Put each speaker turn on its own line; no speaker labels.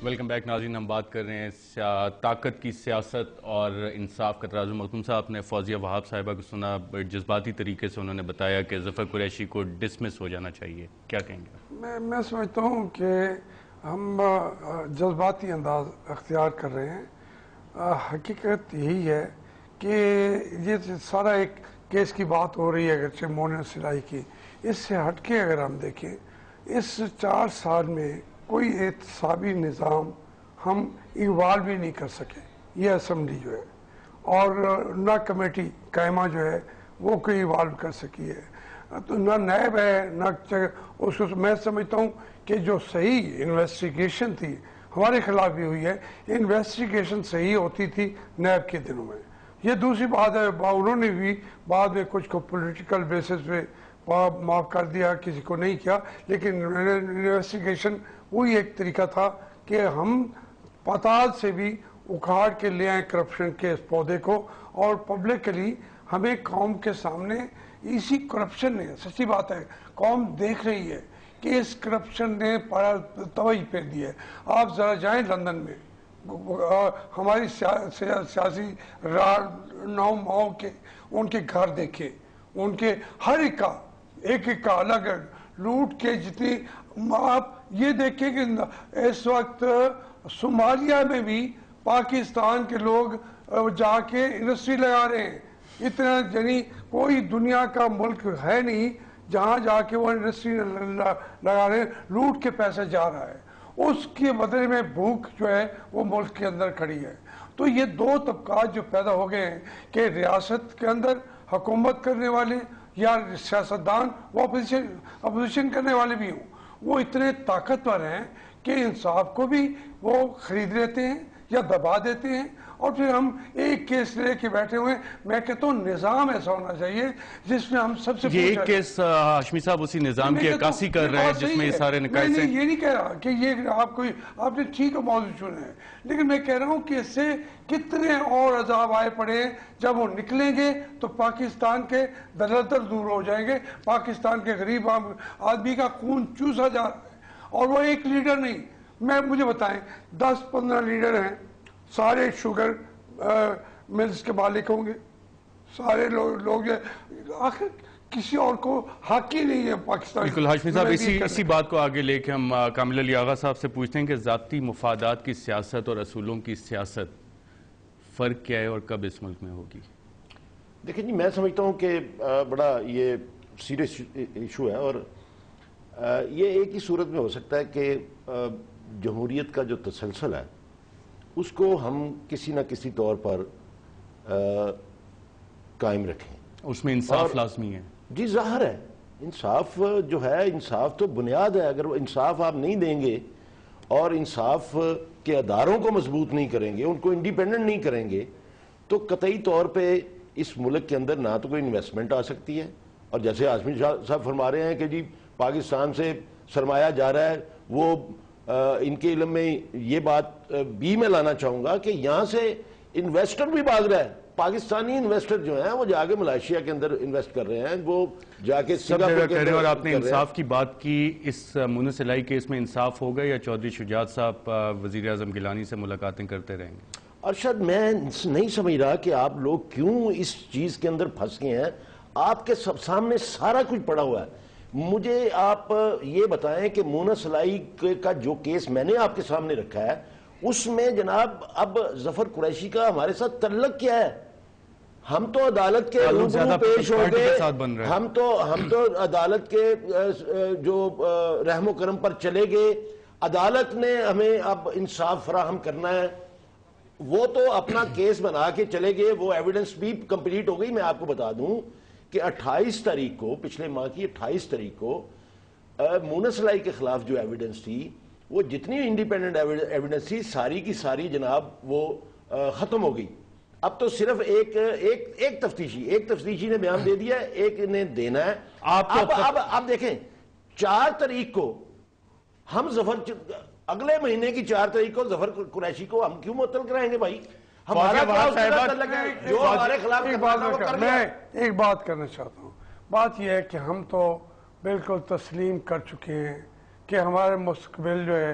Welcome back ناظرین. ہم بات کر رہے ہیں طاقت کی سیاست اور انصاف کا ترازو. مختوم صاحب نے فوزیہ وہاب صاحبہ کو سنا, جذباتی طریقے سے انہوں نے بتایا کہ ظفر قریشی کو ڈسمس ہو جانا چاہیے. کیا کہیں گے؟
میں سمجھتا ہوں کہ ہم جذباتی انداز اختیار کر رہے ہیں. حقیقت یہی ہے کہ یہ سارا ایک کیس کی بات ہو رہی ہے اگرچہ مونا سلائی کی. اس سے ہٹ کے اگر ہم دیکھیں, اس 4 سال میں کوئی احتسابی نظام ہم ایوالو بھی نہیں کر سکے. یہ اسمبلی جو ہے اور نہ کمیٹی قائمہ جو ہے وہ کوئی ایوالو کر سکی ہے, تو نہ نیب ہے نہ اس کو. میں سمجھتا ہوں کہ جو صحیح انویسٹیگیشن تھی ہمارے خلاف بھی ہوئی ہے, انویسٹیگیشن صحیح ہوتی تھی نیب کے دنوں میں. یہ دوسری بات ہے, انہوں نے بھی بعد میں کچھ کو پولیٹیکل بیسس پہ معاف کر دیا, کسی کو نہیں کیا, لیکن انویسٹیگیشن وہی ایک طریقہ تھا کہ ہم پتال سے بھی اکھاڑ کے لے آئیں کرپشن کے اس پودے کو, اور پبلکلی ہمیں قوم کے سامنے اسی کرپشن نے, سچی بات ہے قوم دیکھ رہی ہے کہ اس کرپشن نے تباہی پھیر دی ہے. آپ ذرا جائیں لندن میں, ہماری سیاسی نماؤں کے ان کے گھر دیکھیں, ان کے ہر ایک کا الگ لوٹ کے جتنی. آپ یہ دیکھیں کہ اس وقت صومالیہ میں بھی پاکستان کے لوگ جا کے انڈسٹری لگا رہے ہیں. اتنا یعنی کوئی دنیا کا ملک ہے نہیں جہاں جا کے وہ انڈسٹری لگا رہے ہیں, لوٹ کے پیسے جا رہا ہے. اس کے بدلے میں بھوک جو ہے وہ ملک کے اندر کھڑی ہے. تو یہ 2 طبقات جو پیدا ہو گئے ہیں کہ ریاست کے اندر حکومت کرنے والے یا سیاستدان وہ اپوزیشن کرنے والے بھی ہوں, وہ اتنے طاقتور ہیں کہ انصاف کو بھی وہ خرید لیتے ہیں یا دبا دیتے ہیں, اور پھر ہم ایک کیس لے کے بیٹھے ہوئے. میں کہتا ہوں نظام ایسا ہونا چاہیے جس میں ہم سب سے
یہ ایک کیس ہاشمی صاحب اسی نظام کی عکاسی کر رہے ہیں جس میں یہ سارے نقائص ہیں.
میں یہ نہیں کہہ رہا کہ یہ آپ نے ٹھیک موضوع چنا ہے, لیکن میں کہہ رہا ہوں کہ اس سے کتنے اور عذاب آئے پڑے ہیں. جب وہ نکلیں گے تو پاکستان کے دلدل دور ہو جائیں گے, پاکستان کے غریب آدمی کا خون چوسا جا رہا ہے, اور وہ ایک لیڈر نہیں. مجھے بتائیں 10-15 لیڈر ہیں, سارے شوگر ملز کے مالک ہوں گے, سارے لوگ آخر کسی اور کو حق ہی نہیں ہے پاکستان.
بالکل ہاشمی صاحب, اسی بات کو آگے لے کے ہم کامل علی آغا صاحب سے پوچھتے ہیں کہ ذاتی مفادات کی سیاست اور اصولوں کی سیاست فرق کیا ہے اور کب اس ملک میں ہوگی؟
دیکھیں جی, میں سمجھتا ہوں کہ بڑا یہ سیریس ایشو ہے, اور یہ ایک ہی صورت میں ہو سکتا ہے کہ جمہوریت کا جو تسلسل ہے اس کو ہم کسی نہ کسی طور پر قائم رکھیں.
اس میں انصاف لازمی ہے.
جی ظاہر ہے, انصاف جو ہے, انصاف تو بنیاد ہے. اگر وہ انصاف آپ نہیں دیں گے اور انصاف کے اداروں کو مضبوط نہیں کریں گے, ان کو انڈیپینڈنٹ نہیں کریں گے, تو قطعی طور پہ اس ملک کے اندر نہ تو کوئی انویسٹمنٹ آ سکتی ہے. اور جیسے ہاشمی صاحب فرما رہے ہیں کہ جی پاکستان سے سرمایہ جا رہا ہے, وہ ان کے علم میں یہ بات بھی میں لانا چاہوں گا کہ یہاں سے انویسٹر بھی بھاگ رہا ہے. پاکستانی انویسٹر جو ہیں وہ جا کے ملائیشیا کے اندر انویسٹ کر رہے ہیں, وہ جا کے
سنگاپور کے اندر. اور آپ نے انصاف کی بات کی, اس مونا سلائی کیس میں انصاف ہوگا یا چودھری شجاعت صاحب وزیر اعظم گیلانی سے ملاقاتیں کرتے رہیں گے؟
ارشد, میں نہیں سمجھ رہا کہ آپ لوگ کیوں اس چیز کے اندر پھنس گئے ہیں. آپ کے سامنے سارا کچھ پڑا ہوا ہے. مجھے آپ یہ بتائیں کہ مونا سلائی کا جو کیس میں نے آپ کے سامنے رکھا ہے اس میں جناب اب ظفر قریشی کا ہمارے ساتھ تعلق کیا ہے؟ ہم تو عدالت کے روبرو پیش ہو گئے, ہم تو عدالت کے جو رحم و کرم پر چلے گئے. عدالت نے ہمیں اب انصاف فراہم کرنا ہے, وہ تو اپنا کیس بنا کے چلے گئے, وہ ایویڈنس بھی کمپلیٹ ہو گئی. میں آپ کو بتا دوں کہ 28 تاریخ کو, پچھلے ماہ کی 28 تاریخ کو مونا سلائی کے خلاف جو ایویڈنس تھی, وہ جتنی انڈیپینڈنٹ ایویڈنس تھی ساری کی ساری جناب وہ ختم ہو گئی. اب تو صرف ایک تفتیشی نے بیان دے دیا ہے, ایک نے دینا ہے. اب دیکھیں 4 تاریخ کو ہم اگلے مہینے کی 4 تاریخ کو ظفر قریشی کو ہم کیوں معطل کرائیں گے بھائی؟ ہمارا جو ہمارے خلاف
میں ایک بات کرنا چاہتا ہوں. بات یہ ہے کہ ہم تو بالکل تسلیم کر چکے ہیں کہ ہمارے مستقبل جو ہے